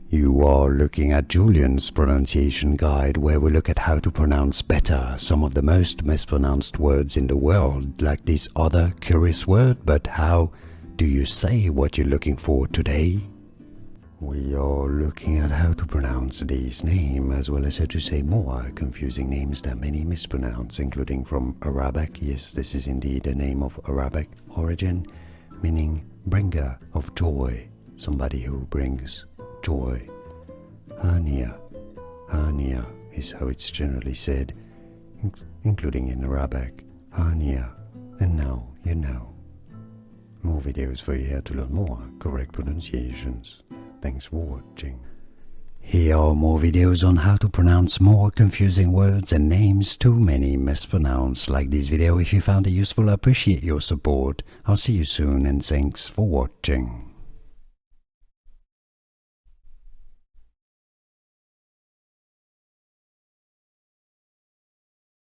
You are looking at Julian's pronunciation guide, where we look at how to pronounce better some of the most mispronounced words in the world, like this other curious word. But how do you say what you're looking for today? We are looking at how to pronounce this name, as well as how to say more confusing names that many mispronounce, including from Arabic. Yes, this is indeed a name of Arabic origin, meaning bringer of joy, somebody who brings joy. Haniya. Haniya is how it's generally said, including in Arabic. Haniya. And now you know. More videos for you here to learn more correct pronunciations. Thanks for watching. Here are more videos on how to pronounce more confusing words and names too many mispronounced. Like this video if you found it useful. I appreciate your support. I'll see you soon and thanks for watching.